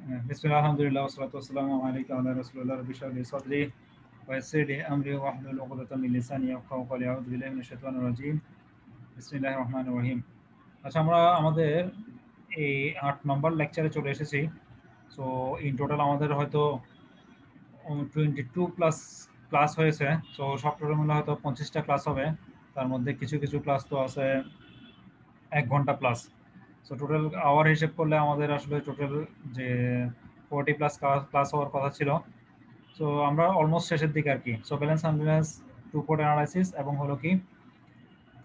বিসমিল্লাহ আলহামদুলিল্লাহ ওয়াসসালাতু ওয়াসসালামু আলাইকা ওয়া আলা রাসূলিল্লাহ রাব্বি ইশরাহ লি সাদরি ওয়া ইয়াসসির লি আমরি ওয়াহলুল উকদাতাম মিন লিসানি ইয়াফকাহু কওলি আউযু বিল্লাহি মিনাশ শাইতানির রাজীম বিসমিল্লাহির রহমানির রহিম। আচ্ছা, আমরা আমাদের এই 8 নম্বর লেকচারে চলে এসেছি। সো ইন টোটাল আমাদের হয়তো 22 প্লাস ক্লাস হয়েছে। সো সব টোটাল মিলে হয়তো 25টা ক্লাস হবে। তার মধ্যে কিছু কিছু ক্লাস তো আছে 1 ঘন্টা প্লাস। সো টোটাল আওয়ার হিসেব করলে আমাদের আসলে টোটাল যে 40 প্লাস ক্লাস হওয়ার কথা ছিল। সো আমরা অলমোস্ট শেষের দিকে আর কি। So balance unbalance, two port analysis এবং হলো কি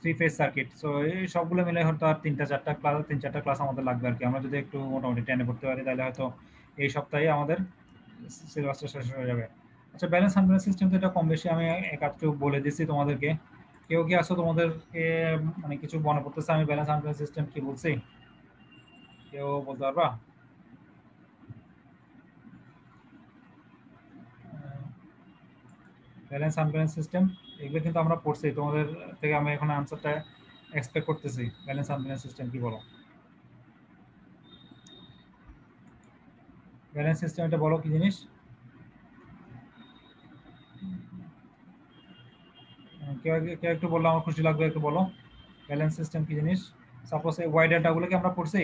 3 ফেজ সার্কিট। সো এই সবগুলো মিলে হয়তো আর 3-4টা ক্লাস আমাদের লাগবে আর কি। আমরা যদি একটু মোটামুটি টেনে পড়তে পারি তাহলে হয়তো এই সপ্তাহে আমাদের সিলেবাসটা শেষ হয়ে যাবে। আচ্ছা, ব্যালেন্স আনব্যালেন্স সিস্টেম তো এটা কম বেশি আমি একটু বলে দিচ্ছি তোমাদেরকে। কেউ কি আসো তোমাদেরকে মানে কিছু মনে পড়তেছে আমি ব্যালেন্স আনব্যালেন্স সিস্টেম কি বলছি? কেউ বলতে পারবা? ব্যালেন্স আনব্যালেন্স সিস্টেম এগুলো কিন্তু আমরা পড়ছি। তোমাদের থেকে আমি এখন আনসারটা এক্সপেক্ট করতেছি। ব্যালেন্স আনব্যালেন্স সিস্টেম কি বলো? ব্যালেন্স সিস্টেম এটা বলো কি জিনিস? কেউ একটু বললে আমার খুশি লাগবে, একটু বলো ব্যালেন্স সিস্টেম কি জিনিস। সাপোজ এই ওয়াই ডেল্টাগুলো কি আমরা পড়ছি?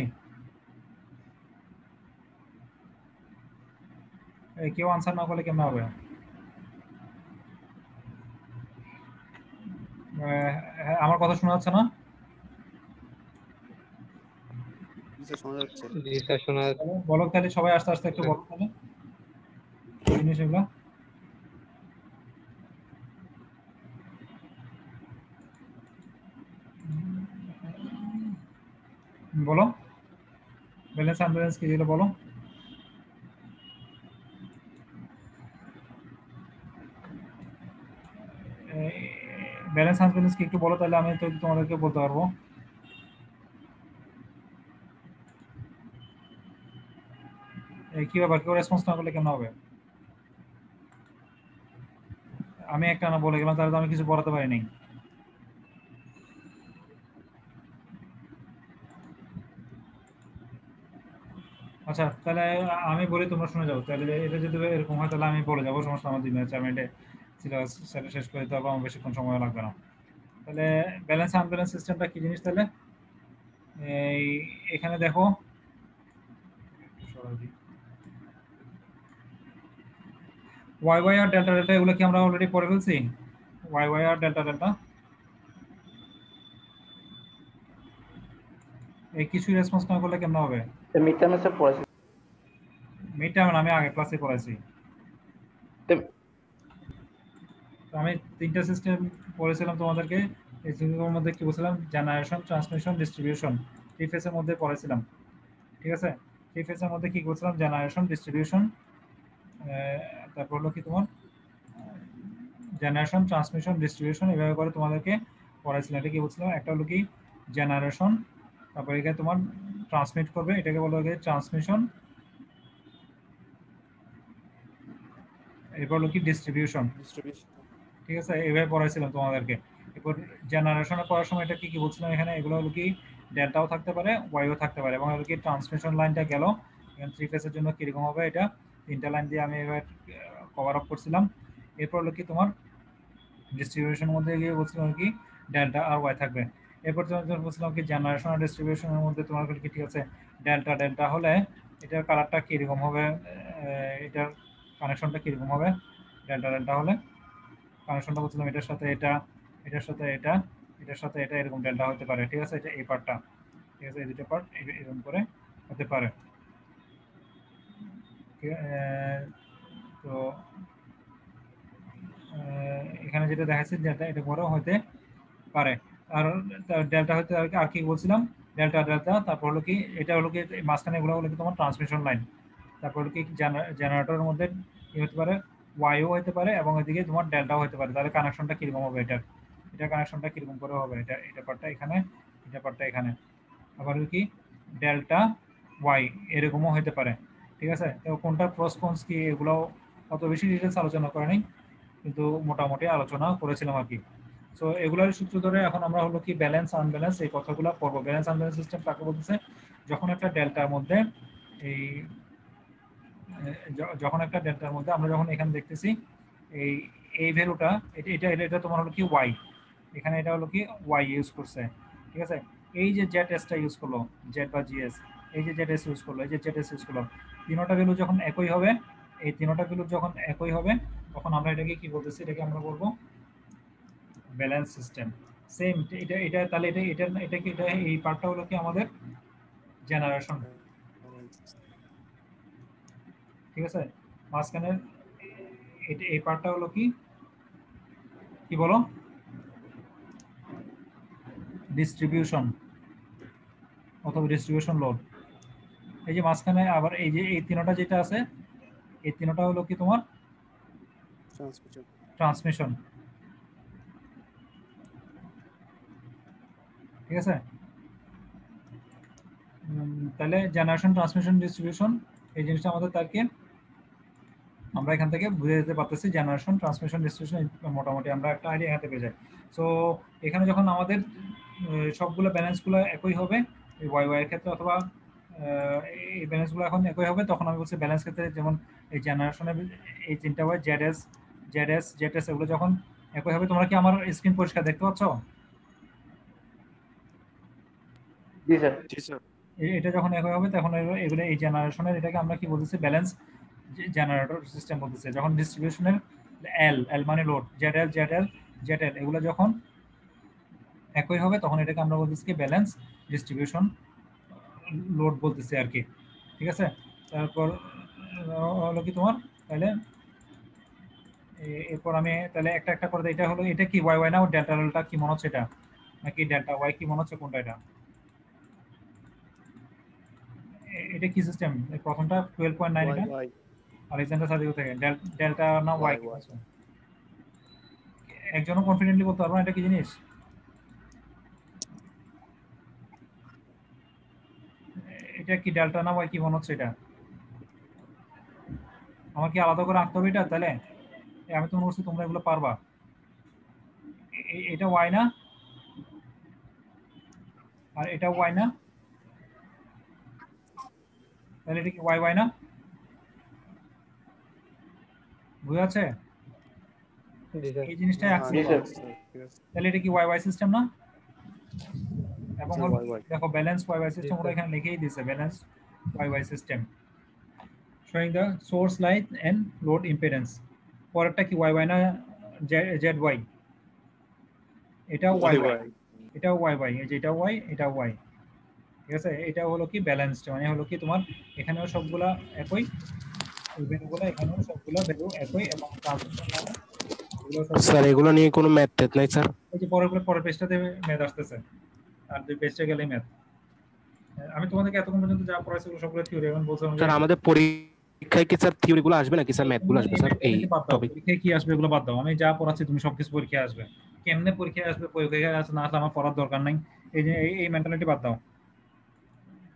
কেউ আনসার না করলে কেমন হবে? হ্যাঁ, আমার কথা শোনা যাচ্ছে না? শোনা যাচ্ছে। জি স্যার, শোনা যাচ্ছে। বলো তাহলে সবাই আস্তে আস্তে একটু বলো তাহলে কি জিনিস এগুলো। বলো ব্যালেন্স আনব্যালেন্স কি যেগুলো বলো। ব্যালেন্স আনব্যালেন্স কি একটু বলো তাহলে আমি তো তোমাদেরকে বলতে পারবো। কি ব্যাপার, কেউ রেসপন্স না করলে কেমন হবে? আমি একটা না বলে গেলাম, তাহলে তো আমি কিছু বলাতে পারিনি। আচ্ছা, তাহলে আমি বলি তোমরা শুনে যাও। তাহলে এটা যদি এরকম হয় তাহলে আমি বলে যাবো, সমস্যা আমার 2 মিনিট 4 মিনিটে সিলেবাস শেষ করে দিতে পারবো, আমার বেশিক্ষণ সময় লাগবে না। তাহলে ব্যালেন্স আনব্যালেন্স সিস্টেমটা কি জিনিস তাহলে এই এখানে দেখো ওয়াই ওয়াই আর ডেল্টা ডেল্টা এগুলো কি আমরা অলরেডি পড়ে ফেলছি? ওয়াই ওয়াই আর ডেল্টা ডেল্টা এই কিছুই রেসপন্স না করলে কেমন হবে? মিড টার্মে স্যার পড়াইছি। মিড টার্ম আমি আগে ক্লাসে পড়াইছি। আমি 3টা সিস্টেম পড়েছিলাম তোমাদেরকে। এই সিস্টেমের মধ্যে কি বলছিলাম? জেনারেশন, ট্রান্সমিশন, ডিস্ট্রিবিউশন 3 ফেজের মধ্যে পড়েছিলাম। ঠিক আছে, 3 ফেজের মধ্যে কি করছিলাম? জেনারেশন, ডিস্ট্রিবিউশন, তারপর হলো কি তোমার জেনারেশন, ট্রান্সমিশন, ডিস্ট্রিবিউশন এভাবে করে তোমাদেরকে পড়াইছিলাম। এটা কি বলছিলাম? একটা হলো কি জেনারেশন, তারপর এখানে তোমার ট্রান্সমিট করবে, এটাকে বলা হয় ট্রান্সমিশন, এরপর হলো কি ডিস্ট্রিবিউশন। ঠিক আছে, এইভাবে পড়াইছিলাম তোমাদেরকে। এরপর জেনারেশনে পড়ার সময় এটা কি কি বলছিলাম এখানে? এগুলো হলো কি ডেল্টাও থাকতে পারে, ওয়াইও থাকতে পারে, এবং হলো কি ট্রান্সমিশন লাইনটা গেল এখানে 3 ফেজের জন্য কিরকম হবে এটা 3টা লাইন দিয়ে আমি এবার কভার আপ করছিলাম। এরপর হলো কি তোমার ডিস্ট্রিবিউশনের মধ্যে গিয়ে বলছিলাম কি ডেল্টা আর ওয়াই থাকবে। এরপর যখন বলছিলাম কি জেনারেশন আর ডিস্ট্রিবিউশনের মধ্যে তোমার কি ঠিক আছে ডেল্টা ডেল্টা হলে এটার কালারটা কিরকম হবে, এটার কানেকশনটা কিরকম হবে? ডেল্টা ডেল্টা হলে কানেকশনটা বলছিলাম এটার সাথে এটা, এটার সাথে এটা, এটার সাথে এটা, এরকম ডেল্টা হতে পারে। ঠিক আছে, এটা এই পার্টটা। ঠিক আছে, এই দুটো পার্ট এরকম করে হতে পারে। তো এখানে যেটা দেখাচ্ছি ডেল্টা এটা বড় হতে পারে। আর ডেল্টা হতে আর কি বলছিলাম? ডেল্টা ডেল্টা, তারপর হলো কি এটা হলো কি মাঝখানে এগুলো হলো কি তোমার ট্রান্সমিশন লাইন। তারপর হলো কি জেনারেটরের মধ্যে কি হতে পারে? ওয়াইও হতে পারে এবং এদিকে তোমার ডেল্টাও হতে পারে। তাহলে কানেকশনটা কিরকম হবে এটা কানেকশনটা কিরকম করে হবে? এটা পার্টটা এখানে, এটা পার্টটা এখানে। আবার কি ডেল্টা ওয়াই এরকমও হতে পারে। ঠিক আছে, তো কোনটা প্রস কনস কি এগুলো অত বেশি ডিটেলস আলোচনা করে নাই, কিন্তু মোটামুটি আলোচনা করেছিলাম আর কি। সো এগুলোর সূত্র ধরে এখন আমরা হলো কি ব্যালেন্স আনব্যালেন্স এই কথাগুলো পড়বো। ব্যালেন্স আনব্যালেন্স সিস্টেম কাকে বলতেছে? যখন একটা ডেল্টার মধ্যে এই যখন একটা ডেল্টার মধ্যে আমরা যখন এখানে দেখতেছি এই এই ভ্যালুটা এটা এটা এটা তোমার হলো কি ওয়াই, এখানে এটা হলো কি ওয়াই ইউজ করছে, ঠিক আছে। এই যে জেড এসটা ইউজ করলো, জেড বা জিএস, এই যে জেড এস ইউজ করলো, এই যে জেড এস ইউজ করলো, তিনটা ভ্যালু যখন একই হবে, এই তিনটা ভ্যালু যখন একই হবে তখন আমরা এটাকে কি বলতেছি, এটাকে আমরা বলবো ব্যালেন্স সিস্টেম। সেম এটা এটা তাহলে এটা এটা এটা কি এটা এই পার্টটা হলো কি আমাদের জেনারেশন, ঠিক আছে। মাঝখানে এই পার্টটা হলো কি কি বলো, ডিস্ট্রিবিউশন অথবা ডিস্ট্রিবিউশন লোড। এই যে মাঝখানে আবার এই যে এই তিনটা যেটা আছে, এই তিনটা হলো কি তোমার ট্রান্সমিশন, ঠিক আছে। তাহলে জেনারেশন, ট্রান্সমিশন, ডিস্ট্রিবিউশন এই জিনিসটা আমাদের তাকে আমরা এখান থেকে বুঝে যেতে পারতেছি। জেনারেশন, ট্রান্সমিশন, ডিস্ট্রিবিউশন মোটামুটি আমরা একটা আইডিয়া এখান থেকে পেয়ে যাই। সো এখানে যখন আমাদের সবগুলো ব্যালেন্সগুলো একই হবে এই ওয়াই ওয়াই এর ক্ষেত্রে, অথবা এই ব্যালেন্সগুলো এখন একই হবে, তখন আমি বলছি ব্যালেন্স ক্ষেত্রে যেমন এই জেনারেশনের এই তিনটা Y Z S Z S Z S এগুলো যখন একই হবে। তোমরা কি আমার স্ক্রিন পরিষ্কার দেখতে পাচ্ছ? জি স্যার। জি স্যার। এটা যখন একই হবে তখন এগুলো এই জেনারেশনের এটাকে আমরা কি বলতেছি ব্যালেন্স জেনারেটর সিস্টেম বলতেছে। যখন ডিস্ট্রিবিউশনের এল এল মানে load, Z L Z L Z এল এগুলো যখন একই হবে তখন এটাকে আমরা বলতেছি কি ব্যালেন্স ডিস্ট্রিবিউশন লোড বলতেছি আর কি, ঠিক আছে। তারপর হলো কি তোমার তাহলে এরপর আমি তাহলে একটা একটা করে এটা হলো, এটা কি ওয়াই ওয়াই না ডেল্টা ডেল্টা কি মনে হচ্ছে এটা, নাকি ডেল্টা ওয়াই কি মনে হচ্ছে, কোনটা এটা? এটা কি সিস্টেম? প্রথমটা 12.9 এটা আলেকজান্ডার সাদিকো থেকে, ডেল্টা না ওয়াই কি আছে? একজনও কনফিডেন্টলি বলতে পারবো না এটা কি জিনিস? এটা কি ডেল্টা না ওয়াই কি মনে হচ্ছে এটা? আমার কি আলাদা করে আঁকতে হবে এটা? তাহলে আমি তো মনে করছি তোমরা এগুলো পারবা। এটা ওয়াই না, আর এটা ওয়াই না, তাহলে এটা কি ওয়াই ওয়াই না? বুঝা যাচ্ছে? এই জিনিসটাই আঁকছি। তাহলে এটা কি ওয়াই ওয়াই সিস্টেম না? এবং দেখো ব্যালেন্স ওয়াই ওয়াই সিস্টেম ওরা এখানে লিখেই দিয়েছে, balance Y Y system showing the source line and load impedance। পরেরটা কি ওয়াই ওয়াই না জেড ওয়াই? এটাও ওয়াই ওয়াই, এটাও ওয়াই ওয়াই, এই যে এটা ওয়াই এটা ওয়াই, ঠিক আছে। এটা হলো কি ব্যালেন্সড, মানে হলো কি তোমার এখানেও সবগুলা একই, এই ভ্যালুগুলো এখানেও সবগুলা ভ্যালু একই, এবং ট্রান্সমিশন মানে স্যার এগুলো নিয়ে কোনো ম্যাথ টেথ নাই স্যার? এই যে পরের পেজটাতে ম্যাথ আসতেছে, আর দুই পেজটা গেলে ম্যাথ। আমি তোমাদেরকে এতক্ষণ পর্যন্ত যা পড়াইছি সবগুলো থিওরি, এখন বলছিলাম স্যার আমাদের পরীক্ষায় কি স্যার থিওরিগুলো আসবে নাকি স্যার ম্যাথগুলো আসবে স্যার? এই টপিক পরীক্ষায় কি আসবে এগুলো বাদ দাও, আমি যা পড়াচ্ছি তুমি সবকিছু পরীক্ষায় আসবে। কেমনে পরীক্ষায় আসবে, পরীক্ষায় আসবে না আসলে আমার পড়ার দরকার নাই, এই যে এই মেন্টালিটি বাদ দাও,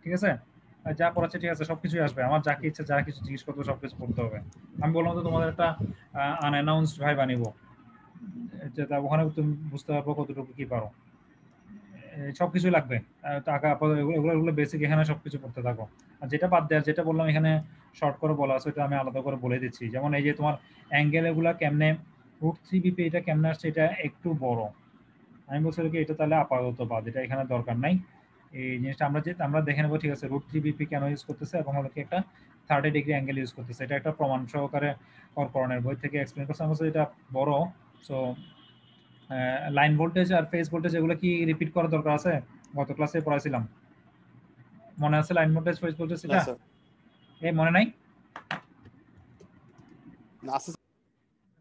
ঠিক আছে। আর যা পড়াচ্ছে ঠিক আছে, সবকিছুই আসবে, আমার যা কি ইচ্ছা যা কিছু জিজ্ঞেস করতে সবকিছু পড়তে হবে। আমি বললাম তো তোমাদের একটা আনঅ্যানাউন্সড ভাই বানিয়ে, যেটা ওখানে তুমি বুঝতে পারবো কতটুকু কি পারো, সবকিছু লাগবে। টাকা এগুলো বেসিক, এখানে সবকিছু পড়তে থাকো। আর যেটা বাদ দেওয়ার, যেটা বললাম এখানে শর্ট করে বলা আছে, এটা আমি আলাদা করে বলে দিচ্ছি। যেমন এই যে তোমার অ্যাঙ্গেল এগুলা কেমনে, √3bp এটা কেমনে আসছে, এটা একটু বড়, আমি বলছি কি এটা তাহলে আপাতত বাদ, এটা এখানে দরকার নাই। এই জিনিসটা আমরা দেখে নেবো, ঠিক আছে। √3bp কেন ইউজ করতেছে, এবং হলো কি একটা 30 ডিগ্রি অ্যাঙ্গেল ইউজ করতেছে, এটা একটা প্রমাণ সহকারে করকরণের বই থেকে এক্সপ্লেন করছে। আমি বলছি এটা বড়। সো লাইন ভোল্টেজ আর ফেজ ভোল্টেজ এগুলো কি রিপিট করার দরকার আছে? গত ক্লাসে পড়াইছিলাম, মনে আছে? লাইন ভোল্টেজ ফেজ ভোল্টেজ এটা এই মনে নাই?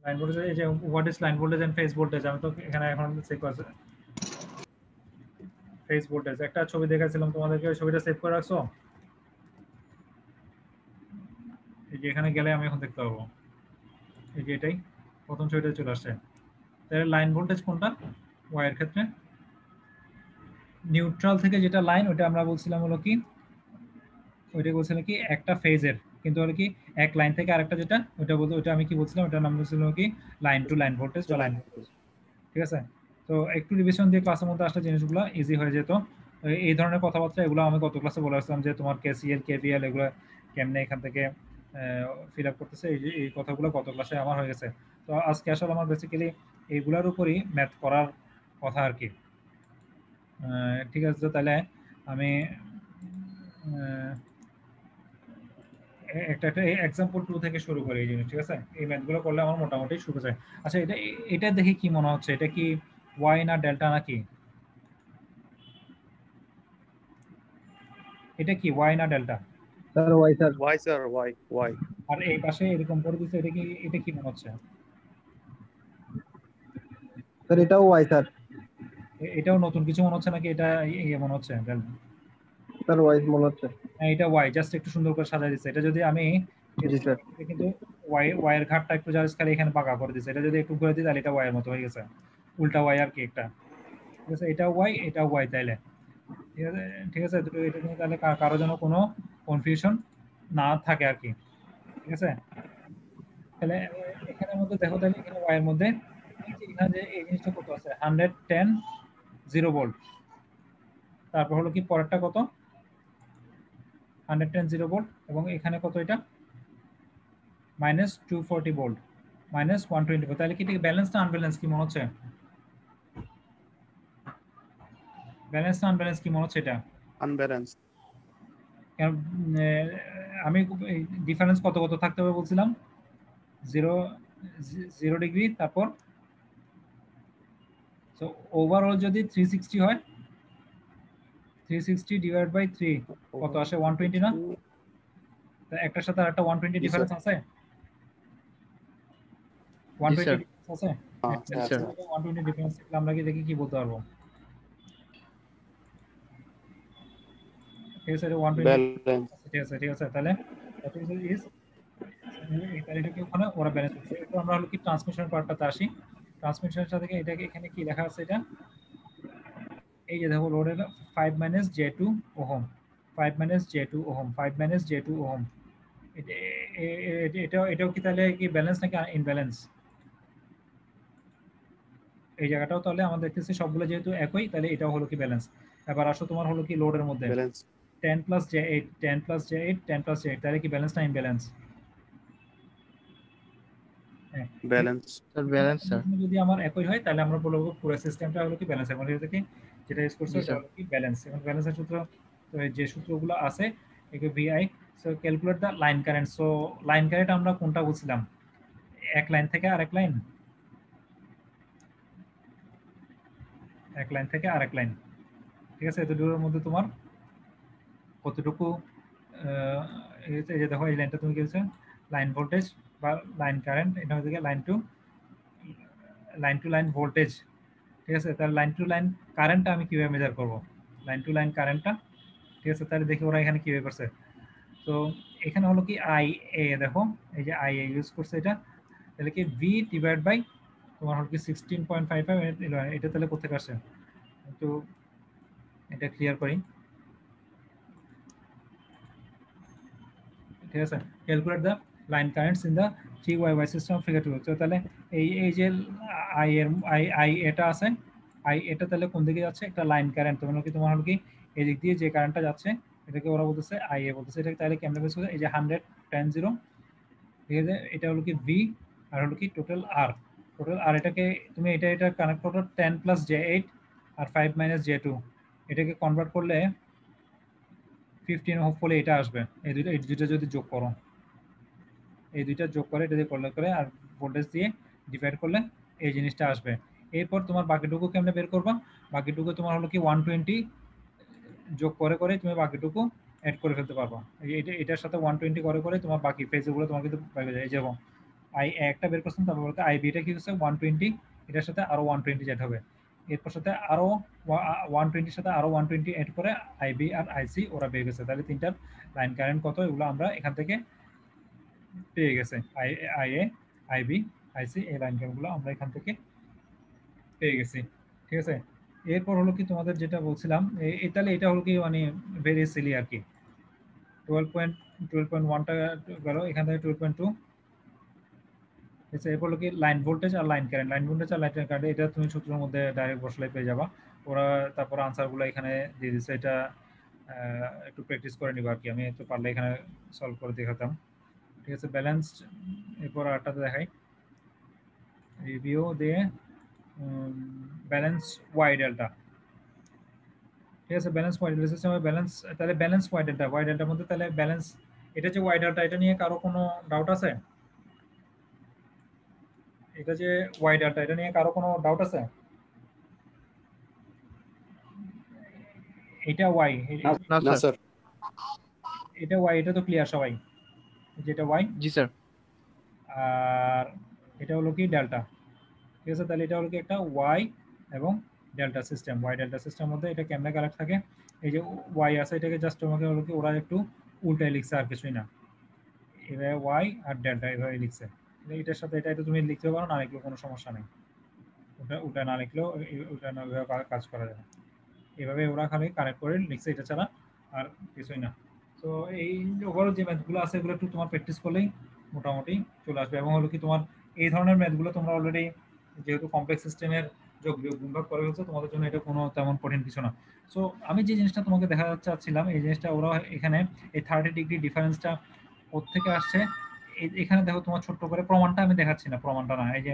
লাইন ভোল্টেজ, এই যে what is line voltage and phase voltage, আমি তো এখানে এখন সেভ করছি ফেজ ভোল্টেজ, একটা ছবি দেখাছিলাম তোমাদেরকে, ওই ছবিটা সেভ করে রাখছো? এই যে এখানে গেলে আমি এখন দেখতে পাবো, এই যে এটাই প্রথম ছবিটা চলে আসছে। তাহলে লাইন ভোল্টেজ কোনটা ওয়াই এর ক্ষেত্রে? নিউট্রাল থেকে যেটা লাইন, ওটা আমরা বলছিলাম হলো কি, ওইটা বলছিলাম কি একটা ফেজের, কিন্তু হলো কি এক লাইন থেকে আরেকটা যেটা, ওটা বলতে ওটা আমি কি বলছিলাম, ওটার নাম বলছিলাম কি লাইন টু লাইন ভোল্টেজ বা লাইন ভোল্টেজ, ঠিক আছে। তো একটু রিভিশন দিয়ে ক্লাসের মধ্যে আসলে জিনিসগুলো ইজি হয়ে যেত। এই ধরনের কথাবার্তা এগুলো আমি গত ক্লাসে বলে আসলাম, যে তোমার কেসিএল কেভিএল এগুলো কেমনে এখান থেকে ফিল আপ করতেছে। এই কথাগুলো গত ক্লাসে আমার হয়ে গেছে। তো আজকে আসলে আমার বেসিক্যালি এইগুলোর উপরই ম্যাথ করার কথা আর কি। ঠিক আছে, তো তাহলে আমি একটা একটা এক্সাম্পল 2 থেকে শুরু করি এই জিনিস, ঠিক আছে? এই ম্যাথগুলো করলে আমার মোটামুটি শুরু যায়। আচ্ছা, এটা দেখে কি মনে হচ্ছে? এটা কি ওয়াই না ডেল্টা নাকি? এটা কি ওয়াই না delta? Sir Y sir. Y sir, Y Y. আর এই পাশে এরকম করে দিচ্ছে, এটা কি মনে হচ্ছে? স্যার এটাও ওয়াই স্যার। এটাও নতুন কিছু মনে হচ্ছে নাকি এটা ইয়ে মনে হচ্ছে ডেল্টা? স্যার ওয়াই মনে হচ্ছে। হ্যাঁ, এটা ওয়াই, জাস্ট একটু সুন্দর করে সাজাই দিচ্ছে। এটা যদি আমি জি স্যার। কিন্তু ওয়াই এর ঘাটটা একটু জাস্ট খালি এখানে বাঁকা করে দিচ্ছে। এটা যদি একটু ঘুরে দিই তাহলে এটা ওয়াই এর মতো হয়ে গেছে, উল্টা ওয়াই আর কি একটা। ঠিক আছে, এটা ওয়াই, এটা ওয়াই তাইলে। ঠিক আছে, ঠিক আছে, দুটো এটা নিয়ে তাহলে কারো যেন কোনো কনফিউশন না থাকে আর কি। ঠিক আছে, তাহলে এখানের মধ্যে দেখো, তাহলে এখানে ওয়াই এর মধ্যে এই যে এখানে যে এই জিনিসটা কত আছে 110 0 ভোল্ট, তারপর হলো কি পরেরটা কত 110 0 ভোল্ট, এবং এখানে কত এটা -240 ভোল্ট, -120 ভোল্ট। তাহলে কি ঠিক ব্যালেন্স না আনব্যালেন্স কি মনে হচ্ছে? ব্যালেন্স না আনব্যালেন্স কি মনে হচ্ছে এটা? আনব্যালেন্স। কারণ আমি ডিফারেন্স কত কত থাকতে হবে বলছিলাম? 0 ডিগ্রি, তারপর সো ওভারঅল যদি 360 হয়, 360 ডিভাইড বাই 3 কত আসে? 120 না? তা একটার সাথে আরেকটা 120 জি স্যার। ডিফারেন্স আছে? জি 120 স্যার। ডিফারেন্স আছে? হ্যাঁ জি স্যার। স্যার। 120 ডিফারেন্স থাকলে আমরা কি দেখি কি বলতে পারবো? ঠিক আছে, এটা 120। ব্যালেন্স। ঠিক আছে, ঠিক আছে, তাহলে that is তাহলে এটাকে ওখানে ওরা ব্যালেন্স করছে। এরপর আমরা হলো কি ট্রান্সমিশন পার্টটাতে আসি। ট্রান্সমিশনের সাথে এটাকে এখানে কি লেখা আছে? এটা এই যে দেখো, লোডের 5 - j2 ohm, 5 - j2 ohm, 5 - j2 ohm. এটাও কি তাহলে কি ব্যালেন্স নাকি ইনব্যালেন্স? এই জায়গাটাও তাহলে আমরা দেখতেছি সবগুলো যেহেতু একই, তাহলে এটাও হলো কি ব্যালেন্স। এবার আসো তোমার হলো কি লোডের মধ্যে ব্যালেন্স। 10 + j8, 10 + j8, 10 + j8, তাহলে কি ব্যালেন্স না ইনব্যালেন্স? হ্যাঁ, ব্যালেন্স। Sir balance sir. যদি আমার একই হয় তাহলে আমরা বলবো পুরো সিস্টেমটা হলো কি ব্যালেন্স। এখন এটা কি যেটা ইউজ করছে জি ওটা স্যার। হলো কি ব্যালেন্স। এখন ব্যালেন্সের সূত্র, তো এই যে সূত্রগুলো আছে একে VI, so calculate the line current. So line current আমরা কোনটা বলছিলাম? এক লাইন থেকে আরেক লাইন, এক লাইন থেকে আরেক লাইন। ঠিক আছে, এত দূরের মধ্যে তোমার কতটুকু এই যে দেখো, এই লাইনটা তুমি কি হচ্ছে লাইন ভোল্টেজ বা লাইন কারেন্ট, এটা হচ্ছে লাইন টু লাইন ভোল্টেজ। ঠিক আছে, তাহলে লাইন টু লাইন কারেন্টটা আমি কিভাবে মেজার করব? লাইন টু লাইন কারেন্টটা, ঠিক আছে, তাহলে দেখি ওরা এখানে কিভাবে করছে। তো এখানে হলো কি আই এ, দেখো এই যে আই এ ইউজ করছে এটা, তাহলে কি ভি ডিভাইড বাই তোমার হলো কি 16.55, এটা তাহলে কোথেকে আসে একটু এটা ক্লিয়ার করি। ঠিক আছে, calculate the line currents in the 3YY system figure 2। তো তাহলে এই যে আই এর আই এটা আছে, আই এটা তাহলে কোন দিকে যাচ্ছে? একটা লাইন কারেন্ট। তোমার কি তোমার হলো কি এদিক দিয়ে যে কারেন্টটা যাচ্ছে এটাকে ওরা বলতেছে আই এ বলতেছে। এটা তাহলে কেমনে বের করছে? এই যে 110 0, ঠিক আছে, এটা হলো কি ভি, আর হলো কি টোটাল আর। টোটাল আর এটাকে তুমি এটা কানেক্ট করো 10 + j8 আর 5 - j2, এটাকে কনভার্ট করলে 15 হোপফুলি এটা আসবে। এই দুইটা যদি যোগ করো, এই দুইটা যোগ করে এটা দিয়ে করলে করে আর ভোল্টেজ দিয়ে ডিভাইড করলে এই জিনিসটা আসবে। এরপর তোমার বাকিটুকু কেমনে বের করবা? বাকিটুকু তোমার হলো কি 120 যোগ করে করে তুমি বাকিটুকু অ্যাড করে ফেলতে পারবা। এটার সাথে 120 করে করে তোমার বাকি ফেজগুলো তোমার কিন্তু পাওয়া যায়। এই যেমন আই একটা বের করছেন, তারপর বলতে আই বিটা কি হচ্ছে 120, এটার সাথে আরো 120 অ্যাড হবে। এরপর সাথে আরো 120 সাথে আরো 120 অ্যাড করে আইবি আর আইসি ওরা বের গেছে। তাহলে তিনটার লাইন কারেন্ট কত এগুলো আমরা এখান থেকে পেয়ে গেছে। আইএ, আইবি, আইসি, এই লাইন কারেন্টগুলো আমরা এখান থেকে পেয়ে গেছি। ঠিক আছে, এরপর হলো কি তোমাদের যেটা বলছিলাম, তাহলে এটা হলো কি মানে ভেরি সিলি আর কি। 12.1টা গেল, এখান থেকে 12.2। আচ্ছা, এরপর হলো কি লাইন ভোল্টেজ আর লাইন কারেন্ট। লাইন ভোল্টেজ আর লাইন কারেন্ট এটা তুমি সূত্রের মধ্যে ডাইরেক্ট বসলে পেয়ে যাবা। ওরা তারপর আনসারগুলো এখানে দিয়ে দিচ্ছে। এটা একটু প্র্যাকটিস করে নিবা আর কি। আমি একটু পারলে এখানে সলভ করে দেখাতাম। ঠিক আছে, ব্যালেন্সড। এরপর আরটাতে দেখাই, রিভিউ দিয়ে ব্যালেন্স ওয়াই ডেল্টা। ঠিক আছে, ব্যালেন্স ওয়াই ডেল্টা সিস্টেমে ব্যালেন্স, তাহলে ব্যালেন্স ওয়াই ডেল্টার মধ্যে তাহলে ব্যালেন্স, এটা যে ওয়াই ডেল্টা, এটা নিয়ে কারো কোনো ডাউট আছে? এটা যে ওয়াই ডেল্টা, এটা নিয়ে কারো কোনো ডাউট আছে? এটা ওয়াই, না না স্যার। স্যার। এটা ওয়াই, এটা তো ক্লিয়ার সবাই, যেটা ওয়াই। জি স্যার। আর এটা হলো কি ডেল্টা। ঠিক আছে, তাহলে এটা হলো কি একটা ওয়াই এবং ডেল্টা সিস্টেম। ওয়াই ডেল্টা সিস্টেমের মধ্যে এটা কেমনে কানেক্ট থাকে, এই যে ওয়াই আছে, এটাকে জাস্ট তোমাকে হলো কি ওরা একটু উল্টায় লিখছে, আর কিছুই না। এভাবে ওয়াই আর ডেল্টা এভাবে লিখছে, এটার সাথে এটা তুমি লিখতে পারো, না লিখলেও কোনো সমস্যা নেই। ওটা না লিখলেও, ওটা না কাজ করা যায়। এভাবে ওরা খালি কানেক্ট করে লিখছে, এটা ছাড়া আর কিছুই না। তো এই ওভারঅল যে ম্যাথগুলো আছে এগুলো একটু তোমার প্র্যাকটিস করলেই মোটামুটি চলে আসবে। এবং হলো কি তোমার এই ধরনের ম্যাথগুলো তোমরা অলরেডি যেহেতু কমপ্লেক্স সিস্টেমের যোগ বিয়োগ গুণভাগ করে ফেলছো, তোমাদের জন্য এটা কোনো তেমন কঠিন কিছু না। সো আমি যে জিনিসটা তোমাকে দেখাতে চাচ্ছিলাম, এই জিনিসটা ওরা এখানে এই 30 ডিগ্রি ডিফারেন্সটা কোত্থেকে আসছে, এখানে দেখো তোমার ছোট্ট করে প্রমাণটা আমি দেখাচ্ছি না, প্রমাণটা না, এই যে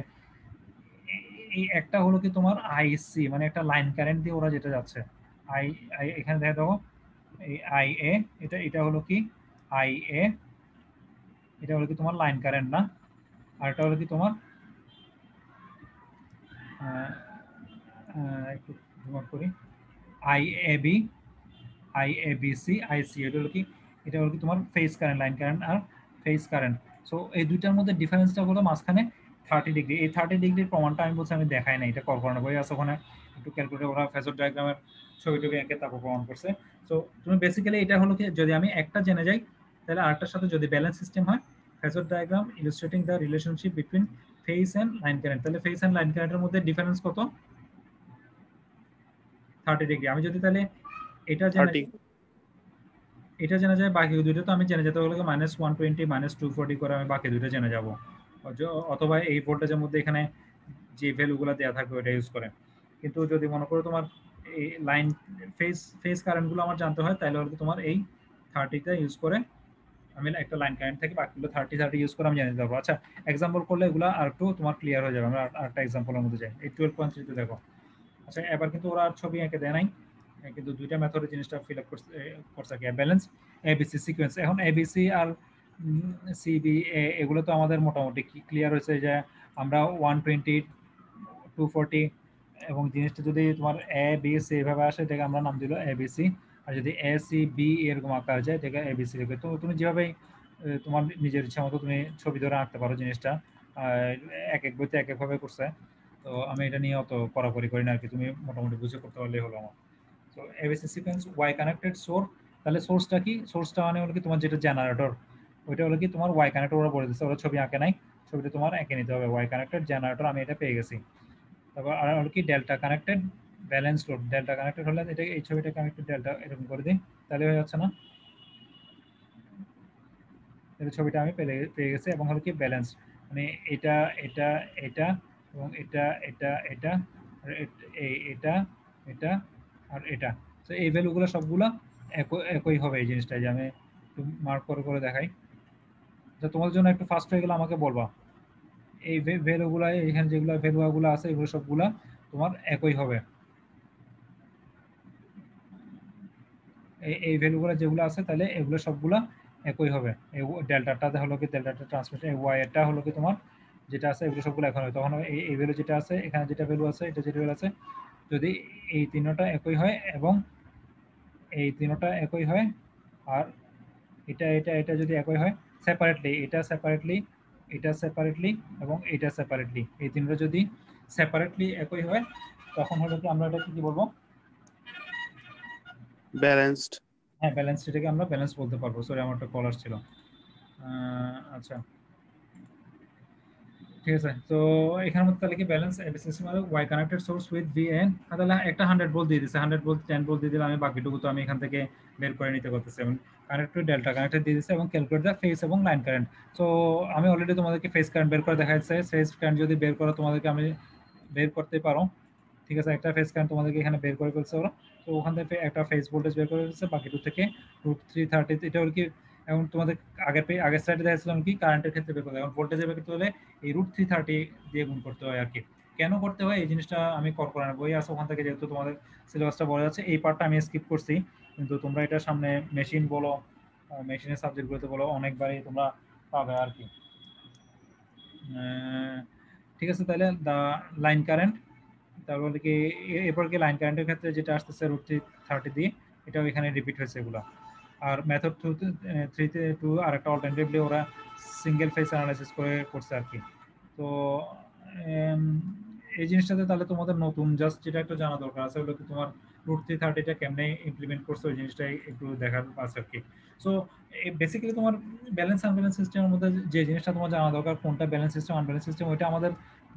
এই একটা হলো কি তোমার আইসি, মানে একটা লাইন কারেন্ট দিয়ে ওরা যেটা যাচ্ছে, আই আই এখানে দেখো দেখো, এই আই এ, এটা এটা হলো কি আই এ, এটা হলো কি তোমার লাইন কারেন্ট না, আর এটা হলো কি তোমার একটু জুম করি, I A B, I A B C, I C, এটা হলো কি, এটা হলো কি তোমার ফেজ কারেন্ট, লাইন কারেন্ট আর ফেজ কারেন্ট। সো এই দুইটার মধ্যে ডিফারেন্সটা হলো মাঝখানে 30 ডিগ্রি। এই 30 ডিগ্রির প্রমাণটা আমি বলছি আমি দেখাই না, এটা কল্পনা বই আছে ওখানে, একটু ক্যালকুলেটর ওরা ফেজর ডায়াগ্রামের ছবি টবি এঁকে তারপর প্রমাণ করছে। সো তুমি বেসিক্যালি এটা হলো কি, যদি আমি একটা জেনে যাই তাহলে আরেকটার সাথে যদি ব্যালেন্স সিস্টেম হয়, phasor diagram illustrating the relationship between phase and line current, তাহলে ফেজ এন্ড লাইন কারেন্টের মধ্যে ডিফারেন্স কত, 30 ডিগ্রি। আমি যদি তাহলে এটা জেনে 30। এটা জেনে যায়, বাকি দুটো তো আমি জেনে যেতে হলে -120 -240 করে আমি বাকি দুটো জেনে যাব, অথবা এই ভোল্টেজের মধ্যে এখানে যে ভ্যালুগুলো দেওয়া থাকবে ওটা ইউজ করে। কিন্তু যদি মনে করো তোমার এই লাইন ফেজ কারেন্টগুলো আমার জানতে হয়, তাহলে হলো তোমার এই 30টা ইউজ করে আমি একটা লাইন কারেন্ট থেকে বাকিগুলো 30 ইউজ করে আমি জেনে নিতে পারবো। আচ্ছা, এক্সাম্পল করলে এগুলো আর একটু তোমার ক্লিয়ার হয়ে যাবে। আমরা আরেকটা এক্সাম্পলের মধ্যে যাই, এই 12.3 দেখো। আচ্ছা, এবার কিন্তু ওরা আর ছবি এঁকে দেয় নাই, কিন্তু দুইটা মেথডে জিনিসটা ফিল আপ করছে কি, ব্যালেন্স এবিসি সিকোয়েন্স। এখন এবিসি আর সিবি এগুলো তো আমাদের মোটামুটি ক্লিয়ার হয়েছে, যে আমরা 120 240 এবং জিনিসটা যদি তোমার এ বি সি এভাবে আসে এটাকে আমরা নাম দিল এবিসি, আর যদি এ সি বি এরকম আঁকা যায় এটাকে এবিসি লিখবে। তো তুমি যেভাবে তোমার নিজের ইচ্ছা মতো তুমি ছবি ধরে আঁকতে পারো জিনিসটা, এক এক বইতে এক একভাবে করছে। তো আমি এটা নিয়ে অত কড়াকড়ি করি না আর কি, তুমি মোটামুটি বুঝে করতে পারলেই হলো আমার। তো ABC sequence Y connected source, তাহলে সোর্সটা কি, সোর্সটা মানে হলো কি তোমার যেটা জেনারেটর, ওইটা হলো কি তোমার ওয়াই কানেক্টর। ওরা বলে দিচ্ছে, ওরা ছবি আঁকে নাই, ছবিটা তোমার এঁকে নিতে হবে, ওয়াই কানেক্টেড জেনারেটর, আমি এটা পেয়ে গেছি। তারপর আর হলো কি delta connected balance load, delta connected হলে এটা এই ছবিটাকে আমি একটু ডেল্টা এরকম করে দিই, তাহলে হয়ে যাচ্ছে না, এই ছবিটা আমি পেয়ে গেছি। এবং হলো কি ব্যালেন্স, মানে এটা এটা এটা এবং এটা এটা এটা আর এটা এটা আর এটা। তো এই ভ্যালুগুলো সবগুলো একই হবে। এই জিনিসটা যে আমি একটু মার্ক করে করে দেখাই, তো তোমাদের জন্য একটু ফাস্ট হয়ে গেলে আমাকে বলবা। এই ভ্যালুগুলো এখানে যেগুলো ভ্যালুগুলো আছে এগুলো সবগুলা তোমার একই হবে। এই ভ্যালুগুলো যেগুলো আছে তাহলে এগুলো সবগুলা একই হবে। এই ডেল্টাটা হলো কি ডেল্টাটা ট্রান্সমিশন, এই ওয়াই এটা হলো কি তোমার যেটা আছে এগুলো সবগুলো এখন হবে। তখন এই ভ্যালু যেটা আছে এখানে যেটা ভ্যালু আছে এটা যেটা ভ্যালু আছে, যদি এই তিনটা একই হয় এবং এই তিনটা একই হয়, আর এটা এটা এটা যদি একই হয় সেপারেটলি, এটা সেপারেটলি, এটা সেপারেটলি এবং এটা সেপারেটলি, এই তিনটা যদি সেপারেটলি একই হয় তখন হলো কি আমরা এটা কি বলবো, ব্যালেন্সড। হ্যাঁ ব্যালেন্স, এটাকে আমরা ব্যালেন্স বলতে পারবো। সরি আমার একটা কল আসছিল। আচ্ছা ঠিক আছে, তো এখানের মধ্যে তাহলে কি ব্যালেন্স এবিসিসি মানে Y connected source with VN, তাহলে একটা 100 ভোল্ট দিয়ে দিছে, 100 ভোল্ট 10 ভোল্ট দিয়ে দিলে আমি বাকিটুকু তো আমি এখান থেকে বের করে নিতে পারতেছি। এবং কানেক্টেড ডেল্টা কানেক্টেড দিয়ে দিছে এবং ক্যালকুলেট দ্য ফেজ এবং লাইন কারেন্ট। সো আমি অলরেডি তোমাদেরকে ফেজ কারেন্ট বের করে দেখাচ্ছি, ফেজ কারেন্ট যদি বের করো তোমাদেরকে আমি বের করতে পারো। ঠিক আছে, একটা ফেজ কারেন্ট তোমাদেরকে এখানে বের করে ফেলছে ওরা। তো ওখান থেকে একটা ফেজ ভোল্টেজ বের করে ফেলছে, বাকি টু থেকে √330, এটা হলো কি এখন তোমাদের আগের স্লাইডে দেখাচ্ছিলাম কি কারেন্টের ক্ষেত্রে বের করতে হয়। এখন ভোল্টেজের বের করতে হলে এই √330 দিয়ে গুণ করতে হয় আর কি। কেন করতে হয় এই জিনিসটা আমি করানোর বই আছে ওখান থেকে, যেহেতু তোমাদের সিলেবাসটা বলা যাচ্ছে এই পার্টটা আমি স্কিপ করছি, কিন্তু তোমরা এটা সামনে মেশিন বলো, মেশিনের সাবজেক্টগুলোতে বলো অনেকবারই তোমরা পাবে আর কি। ঠিক আছে, তাহলে দা লাইন কারেন্ট, তারপরে কি এরপর কি লাইন কারেন্টের ক্ষেত্রে যেটা আসতেছে √330 দিয়ে, এটাও এখানে রিপিট হয়েছে এগুলা। আর মেথড 3 তে আর একটা অল্টারনেটিভলি ওরা সিঙ্গেল ফেজ অ্যানালাইসিস করে করছে আর কি। তো এই জিনিসটাতে তাহলে তোমাদের নতুন জাস্ট যেটা একটা জানা দরকার আছে হলো কি তোমার √330টা কেমনে ইমপ্লিমেন্ট করছে ওই জিনিসটাই একটু দেখার আছে আর কি। সো বেসিক্যালি তোমার ব্যালেন্স আনব্যালেন্স সিস্টেমের মধ্যে যে জিনিসটা তোমার জানা দরকার কোনটা ব্যালেন্স সিস্টেম আনব্যালেন্স সিস্টেম, ওইটা আমাদের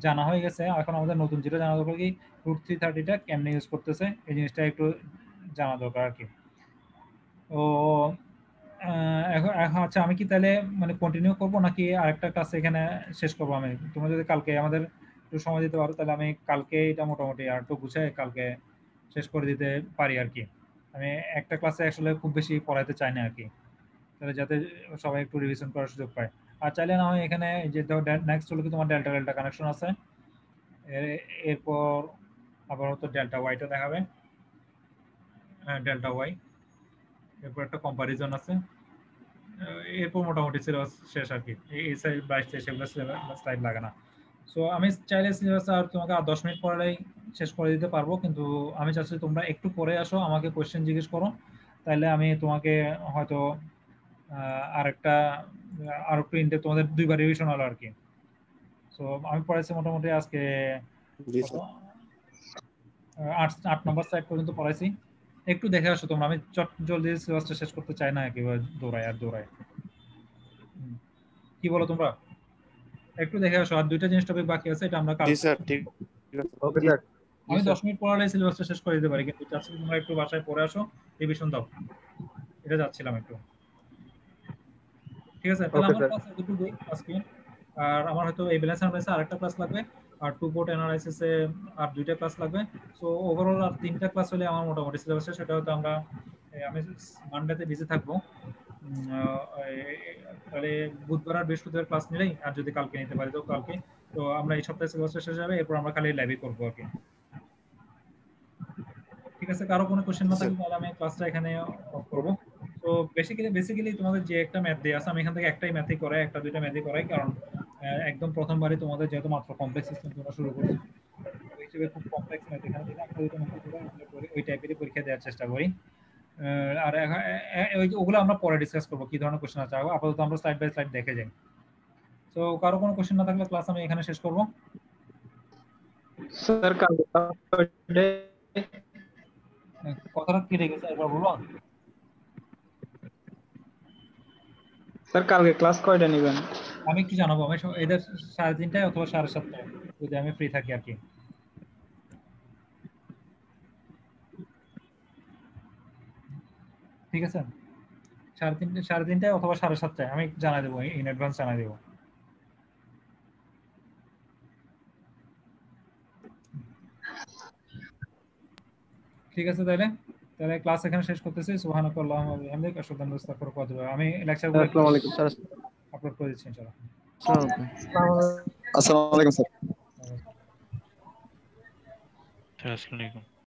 জানা হয়ে গেছে। এখন আমাদের নতুন যেটা জানা দরকার কি √330টা কেমনে ইউজ করতেছে এই জিনিসটা একটু জানা দরকার আর কি। ও এখন এখন আচ্ছা, আমি কি তাহলে মানে কন্টিনিউ করবো নাকি আরেকটা ক্লাস এখানে শেষ করবো? আমি তোমরা যদি কালকে আমাদের একটু সময় দিতে পারো তাহলে আমি কালকে এটা মোটামুটি আর একটু গুছাই কালকে শেষ করে দিতে পারি আর কি। আমি একটা ক্লাসে আসলে খুব বেশি পড়াইতে চাই না আর কি, তাহলে যাতে সবাই একটু রিভিশন করার সুযোগ পায়। আর চাইলে না হয় এখানে যে নেক্সট হলো কি তোমার ডেল্টা ডেল্টা কানেকশন আছে, এরপর আবার হয়তো ডেল্টা ওয়াইটা দেখাবে, ডেল্টা ওয়াই, এরপর একটা কম্পারিজন আছে, এরপর মোটামুটি সিলেবাস শেষ আর কি। এই সাইড 22 সেগুলো স্লাইড লাগে না। সো আমি চাইলে সিলেবাস আর তোমাকে আর 10 মিনিট পরেই শেষ করে দিতে পারবো, কিন্তু আমি চাচ্ছি তোমরা একটু পরে আসো, আমাকে কোয়েশ্চেন জিজ্ঞেস করো, তাহলে আমি তোমাকে হয়তো আরেকটা আর একটু ইনডেপথ তোমাদের 2বার রিভিশন হলো আর কি। সো আমি পড়াইছি মোটামুটি আজকে জি স্যার। 8 নম্বর সাইড পর্যন্ত পড়াইছি। একটু দেখে আসো তোমরা, আমি জলদি সিলেবাসটা শেষ করতে চাই না একেবারে দৌড়ায়। কি বলো তোমরা? একটু দেখে আসো, আর 2টা জিনিস টপিক বাকি আছে, এটা আমরা জি স্যার, ঠিক ওকে স্যার। আমি 10 মিনিট পড়ালে সিলেবাসটা শেষ করে দিতে পারি, কিন্তু চাচ্ছি তোমরা একটু বাসায় পড়ে আসো, রিভিশন দাও, এটা যাচ্ছিলাম একটু। ঠিক আছে, তাহলে আমার ক্লাস এতটুকু আজকে। আর আমার হয়তো এই ব্যালেন্স অ্যানালাইসিসে আরেকটা ক্লাস লাগবে, আর 2 পোর্ট অ্যানালাইসিসে আর 2টা ক্লাস লাগবে। সো ওভারঅল আর 3টা ক্লাস হলে আমার মোটামুটি সিলেবাস শেষ। সেটা হয়তো আমরা আমি মানডেতে বিজি থাকবো, তাহলে বুধবার আর বৃহস্পতিবার ক্লাস নিলেই, আর যদি কালকে নিতে পারি তো কালকে। তো আমরা এই সপ্তাহে সিলেবাস শেষ যাবে, এরপর আমরা খালি ল্যাবই করবো আর কি। ঠিক আছে, কারো কোনো কোশ্চেন না থাকলে তাহলে আমি ক্লাসটা এখানে অফ করব। তো বেসিক্যালি তোমাদের যে একটা ম্যাথ দেয়া আছে আমি এখান থেকে একটাই ম্যাথই করাই, একটা দুইটা ম্যাথই করাই, কারণ একদম প্রথমবারই তোমাদের যেহেতু মাত্র কমপ্লেক্স সিস্টেম তোমরা শুরু করছো, ওই হিসেবে খুব কমপ্লেক্স ম্যাথ এখানে দিলে একটা দুইটা ম্যাথই করে ওই টাইপেরই পরীক্ষা দেওয়ার চেষ্টা করি। আর ওগুলো আমরা পরে ডিসকাস করবো কি ধরনের কোশ্চেন আছে, আপাতত আমরা স্লাইড বাই স্লাইড দেখে যাই। তো কারো কোনো কোশ্চেন না থাকলে ক্লাস আমি এখানে শেষ করব। স্যার কথাটা কেটে গেছে, একবার বলবো? স্যার কালকে ক্লাস কয়টা নেবেন? আমি কি জানাবো, আমি এদের 3:30টায় অথবা 7:30টায় যদি আমি ফ্রি থাকি আর কি। ঠিক আছে, 3:30টায় অথবা 7:30টায় আমি জানাই দেবো, ইন অ্যাডভান্স জানাই দেবো। ঠিক আছে, তাহলে ক্লাস এখানে শেষ করতেছি। সুবহানাকাল্লাহুম্মা ওয়া বিহামদিকা আশহাদু আল্লা ইলাহা ইল্লা আনতা আস্তাগফিরুকা ওয়া আতুবু ইলাইক। আমি লেকচারগুলো আসসালামু আলাইকুম স্যার। আপলোড করে দিচ্ছি ইনশাআল্লাহ। আসসালামু আলাইকুম স্যার। আসসালামু আলাইকুম।